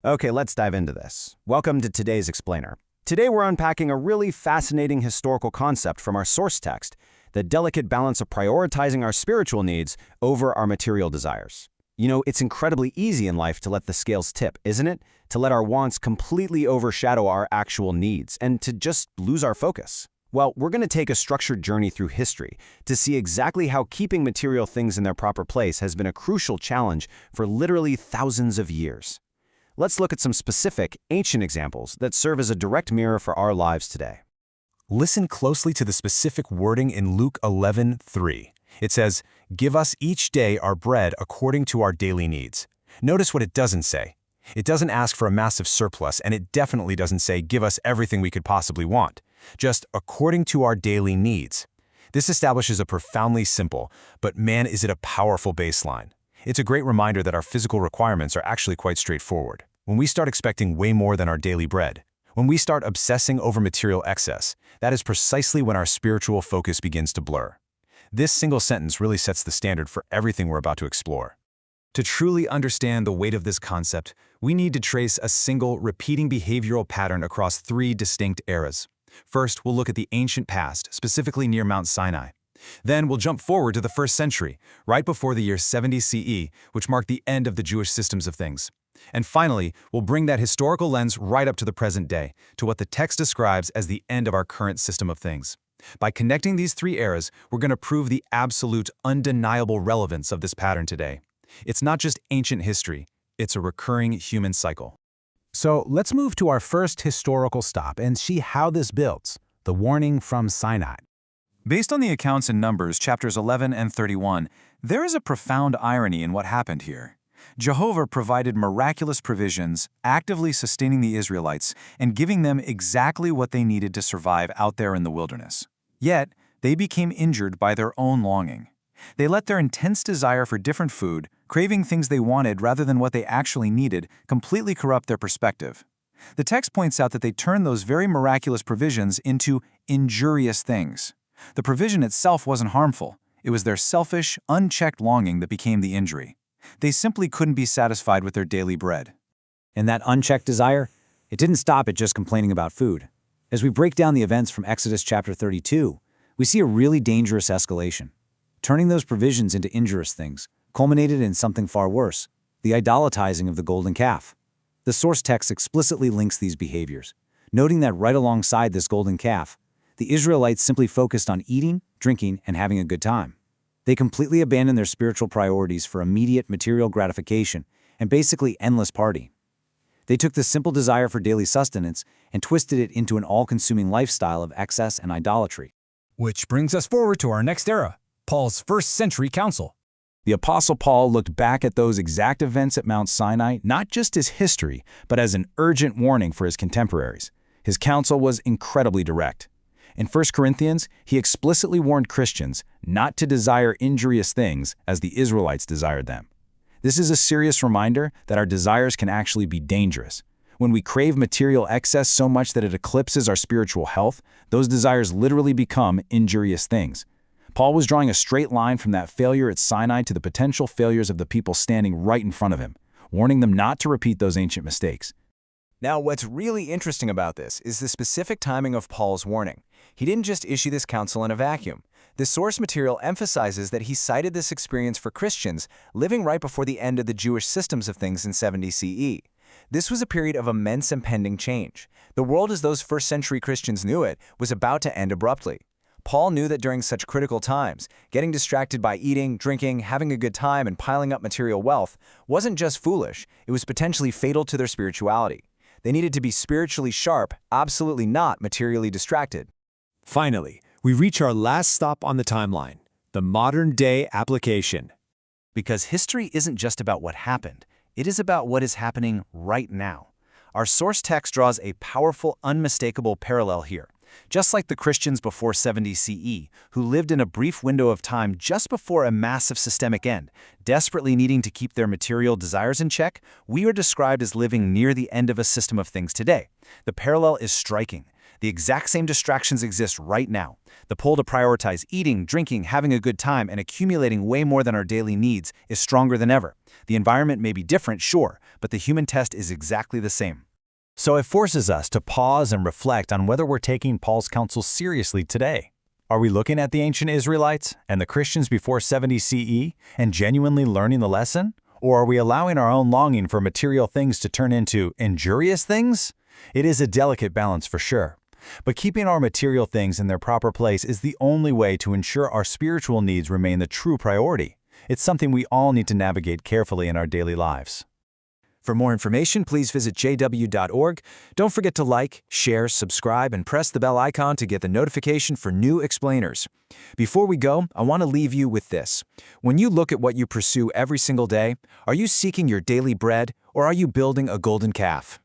Okay, let's dive into this. Welcome to today's Explainer. Today we're unpacking a really fascinating historical concept from our source text, the delicate balance of prioritizing our spiritual needs over our material desires. You know, it's incredibly easy in life to let the scales tip, isn't it? To let our wants completely overshadow our actual needs and to just lose our focus. Well, we're going to take a structured journey through history to see exactly how keeping material things in their proper place has been a crucial challenge for literally thousands of years. Let's look at some specific, ancient examples that serve as a direct mirror for our lives today. Listen closely to the specific wording in Luke 11:3. It says, "Give us each day our bread according to our daily needs." Notice what it doesn't say. It doesn't ask for a massive surplus, and it definitely doesn't say, "Give us everything we could possibly want." Just according to our daily needs. This establishes a profoundly simple, but man, is it a powerful baseline. It's a great reminder that our physical requirements are actually quite straightforward. When we start expecting way more than our daily bread, when we start obsessing over material excess, that is precisely when our spiritual focus begins to blur. This single sentence really sets the standard for everything we're about to explore. To truly understand the weight of this concept, we need to trace a single, repeating behavioral pattern across three distinct eras. First, we'll look at the ancient past, specifically near Mount Sinai. Then we'll jump forward to the 1st century, right before the year 70 CE, which marked the end of the Jewish systems of things. And finally, we'll bring that historical lens right up to the present day, to what the text describes as the end of our current system of things. By connecting these three eras, we're going to prove the absolute, undeniable relevance of this pattern today. It's not just ancient history, it's a recurring human cycle. So let's move to our first historical stop and see how this builds, the warning from Sinai. Based on the accounts in Numbers chapters 11 and 31, there is a profound irony in what happened here. Jehovah provided miraculous provisions, actively sustaining the Israelites and giving them exactly what they needed to survive out there in the wilderness. Yet, they became injured by their own longing. They let their intense desire for different food, craving things they wanted rather than what they actually needed, completely corrupt their perspective. The text points out that they turned those very miraculous provisions into injurious things. The provision itself wasn't harmful. It was their selfish, unchecked longing that became the injury. They simply couldn't be satisfied with their daily bread. And that unchecked desire, it didn't stop at just complaining about food. As we break down the events from Exodus chapter 32, we see a really dangerous escalation. Turning those provisions into injurious things culminated in something far worse, the idolatizing of the golden calf. The source text explicitly links these behaviors, noting that right alongside this golden calf, the Israelites simply focused on eating, drinking, and having a good time. They completely abandoned their spiritual priorities for immediate material gratification and basically endless partying. They took the simple desire for daily sustenance and twisted it into an all-consuming lifestyle of excess and idolatry. Which brings us forward to our next era, Paul's 1st century council. The Apostle Paul looked back at those exact events at Mount Sinai not just as history, but as an urgent warning for his contemporaries. His counsel was incredibly direct. In 1 Corinthians, he explicitly warned Christians not to desire injurious things as the Israelites desired them. This is a serious reminder that our desires can actually be dangerous. When we crave material excess so much that it eclipses our spiritual health, those desires literally become injurious things. Paul was drawing a straight line from that failure at Sinai to the potential failures of the people standing right in front of him, warning them not to repeat those ancient mistakes. Now, what's really interesting about this is the specific timing of Paul's warning. He didn't just issue this counsel in a vacuum. The source material emphasizes that he cited this experience for Christians living right before the end of the Jewish systems of things in 70 CE. This was a period of immense impending change. The world as those 1st century Christians knew it was about to end abruptly. Paul knew that during such critical times, getting distracted by eating, drinking, having a good time, and piling up material wealth wasn't just foolish, it was potentially fatal to their spirituality. They needed to be spiritually sharp, absolutely not materially distracted. Finally, we reach our last stop on the timeline, the modern-day application. Because history isn't just about what happened, it is about what is happening right now. Our source text draws a powerful, unmistakable parallel here. Just like the Christians before 70 CE, who lived in a brief window of time just before a massive systemic end, desperately needing to keep their material desires in check, we are described as living near the end of a system of things today. The parallel is striking. The exact same distractions exist right now. The pull to prioritize eating, drinking, having a good time, and accumulating way more than our daily needs is stronger than ever. The environment may be different, sure, but the human test is exactly the same. So it forces us to pause and reflect on whether we're taking Paul's counsel seriously today. Are we looking at the ancient Israelites and the Christians before 70 CE and genuinely learning the lesson? Or are we allowing our own longing for material things to turn into injurious things? It is a delicate balance for sure. But keeping our material things in their proper place is the only way to ensure our spiritual needs remain the true priority. It's something we all need to navigate carefully in our daily lives. For more information, please visit jw.org. Don't forget to like, share, subscribe, and press the bell icon to get the notification for new explainers. Before we go, I want to leave you with this. When you look at what you pursue every single day, are you seeking your daily bread or are you building a golden calf?